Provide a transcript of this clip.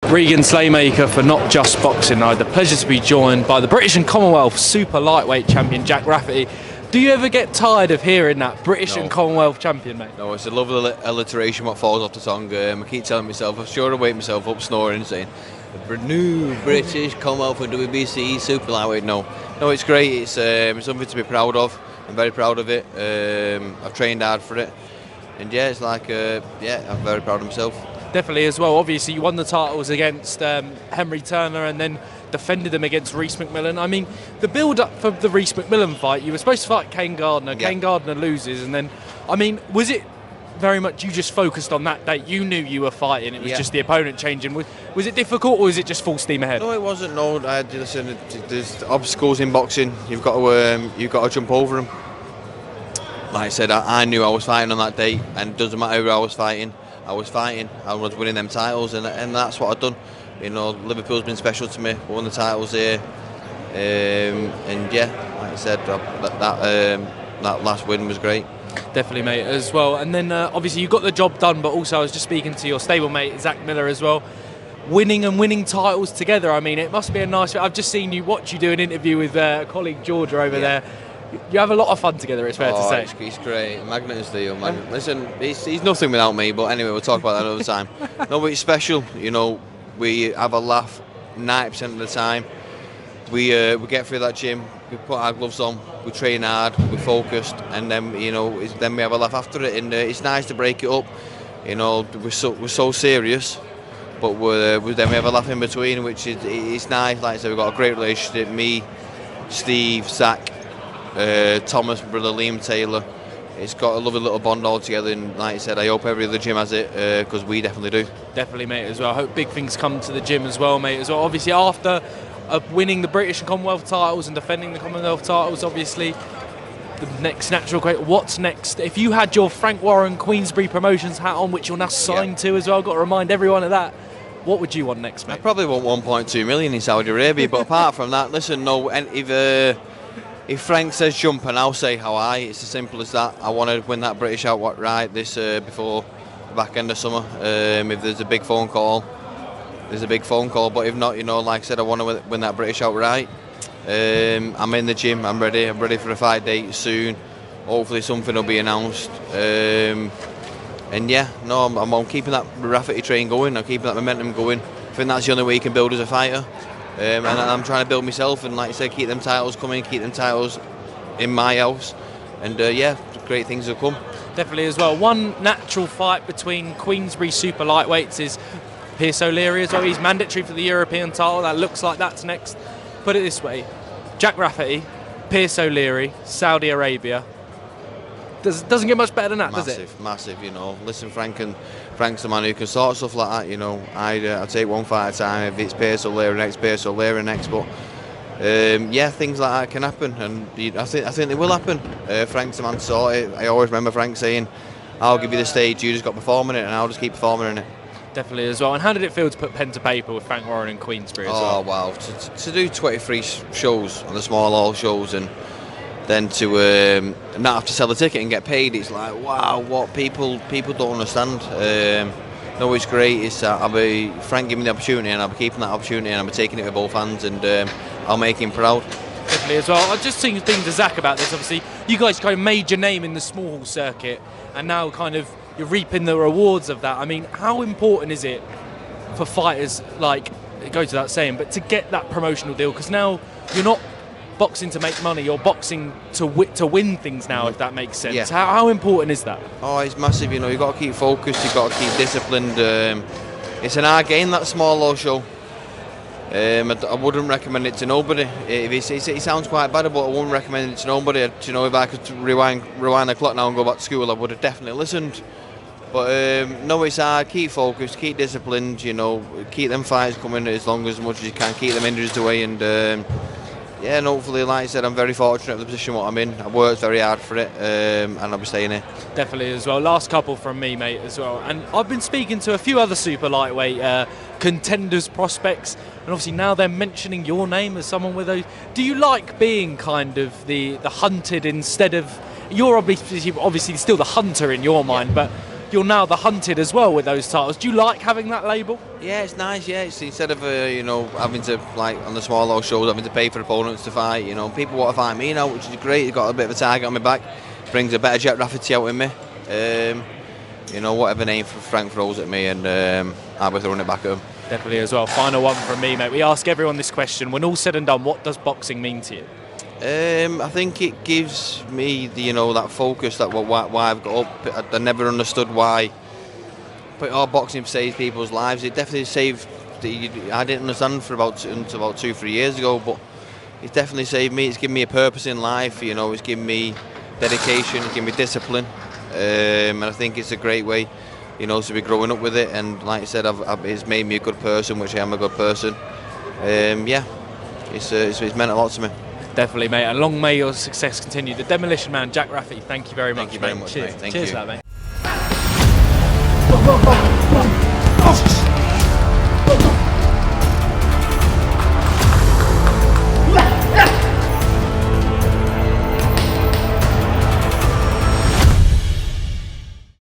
Regan Slaymaker for Not Just Boxing. I had the pleasure to be joined by the British and Commonwealth Super-Lightweight Champion Jack Rafferty. Do you ever get tired of hearing that British and Commonwealth Champion, mate? No, it's a lovely alliteration what falls off the tongue. I keep telling myself, I'm sure I wake myself up snoring saying, the new British Commonwealth and WBC Super-Lightweight. No, it's great. It's something to be proud of. I'm very proud of it. I've trained hard for it. And yeah, it's like, I'm very proud of myself. Definitely as well. Obviously, you won the titles against Henry Turner and then defended them against Rhys McMillan. I mean, the build-up for the Rhys McMillan fight, you were supposed to fight Kane Gardner. Yeah. Kane Gardner loses, and then, I mean, was it very much you just focused on that date? You knew you were fighting. It was just the opponent changing. Was it difficult, or was it just full steam ahead? No, it wasn't. No, listen, there's obstacles in boxing. You've got to jump over them. Like I said, I knew I was fighting on that date, and it doesn't matter who I was fighting. I was winning them titles, and that's what I've done. You know, Liverpool's been special to me. I won the titles here, and yeah, like I said, that last win was great. Definitely, mate, as well. And then obviously you got the job done, but also I was just speaking to your stablemate Zach Miller as well. Winning titles together. I mean, it must be a nice. I've just seen you do an interview with colleague Georgia over there. You have a lot of fun together, it's fair to say. It's great. Magnet and steel. Listen, he's nothing without me, but anyway, we'll talk about that another time. No, but it's special. You know, we have a laugh 90% of the time. We get through that gym, we put our gloves on, we train hard, we're focused, and then then we have a laugh after it. And it's nice to break it up. You know, we're so serious, but then we have a laugh in between, which is it's nice. Like I said, we've got a great relationship. Me, Steve, Zach. Thomas, brother Liam Taylor. It's got a lovely little bond all together, and like I said, I hope every other gym has it, because we definitely do. Definitely, mate, as well. I hope big things come to the gym as well, mate, as well. Obviously, after winning the British and Commonwealth titles and defending the Commonwealth titles, obviously, the next natural great. What's next? If you had your Frank Warren Queensbury Promotions hat on, which you're now signed to as well, I've got to remind everyone of that. What would you want next, mate? I probably want 1.2 million in Saudi Arabia, but apart from that, listen, no, if Frank says jump and I'll say how high, it's as simple as that. I want to win that British outright this before the back end of summer. If there's a big phone call, there's a big phone call. But if not, like I said, I want to win that British outright. I'm in the gym. I'm ready for a fight date soon. Hopefully something will be announced. And yeah, no, I'm keeping that Rafferty train going. I'm keeping that momentum going. I think that's the only way you can build as a fighter. And I'm trying to build myself, and like I said, keep them titles coming, keep them titles in my house, and great things will come. Definitely as well. One natural fight between Queensbury super lightweights is Pierce O'Leary as well. He's mandatory for the European title. That looks like that's next. Put it this way: Jack Rafferty, Pierce O'Leary, Saudi Arabia. Doesn't get much better than that, does it? Massive. Listen, Frank's the man who can sort stuff like that. I take one fight at a time. If it's Pierce O'Leary next, Pierce O'Leary next. But things like that can happen, and I think they will happen. Frank's the man to sort it. I always remember Frank saying, "I'll give you the stage. You just got performing it, and I'll just keep performing in it." Definitely as well. And how did it feel to put pen to paper with Frank Warren and Queensbury as well? Oh wow! To do 23 shows on the small hall shows and then to not have to sell a ticket and get paid, it's like, wow, what people don't understand. No, it's great. Frank gave me the opportunity, and I'll be keeping that opportunity, and I'll be taking it with both hands, and I'll make him proud. Definitely as well. I just think to Zach about this. Obviously, you guys kind of made your name in the small hall circuit, and now kind of you're reaping the rewards of that. I mean, how important is it for fighters, like, it goes without saying, but to get that promotional deal? Because now you're not boxing to make money, you're boxing to win things now, if that makes sense. Yeah. How important is that? Oh, it's massive. You've got to keep focused, you've got to keep disciplined. It's an hard game, that small low show. I wouldn't recommend it to nobody. It sounds quite bad, but I wouldn't recommend it to nobody. If I could rewind the clock now and go back to school, I would have definitely listened. But no, it's hard. Keep focused, keep disciplined. Keep them fights coming as much as you can. Keep them injuries away, and and hopefully, like I said, I'm very fortunate in the position what I'm in. I've worked very hard for it, and I'll be staying here. Definitely as well. Last couple from me, mate, as well. And I've been speaking to a few other super lightweight contenders, prospects, and obviously now they're mentioning your name as someone with those. Do you like being kind of the hunted instead of? You're obviously still the hunter in your mind, but you're now the hunted as well with those titles. Do you like having that label? Yeah, it's nice. Yeah, it's instead of you know, having to, like on the smaller shows, having to pay for opponents to fight. You know, people want to fight me now, which is great. You've got a bit of a target on my back. Brings a better Jack Rafferty out in me. You know, whatever name Frank throws at me, and I'll be throwing it back at him. Definitely as well. Final one from me, mate. We ask everyone this question. When all said and done, what does boxing mean to you? I think it gives me the, you know, that focus, that why I've got up. I never understood why, but all boxing saves people's lives. It definitely saved. I didn't understand until about 2-3 years ago, but it's definitely saved me. It's given me a purpose in life. You know, it's given me dedication. It's given me discipline, and I think it's a great way, you know, to be growing up with it. And like I said, it's made me a good person, which I am a good person. Yeah, it's meant a lot to me. Definitely, mate. And long may your success continue. The Demolition Man, Jack Rafferty, thank you very much, Thank you very much, Cheers. mate. Thank Cheers you. for that, mate.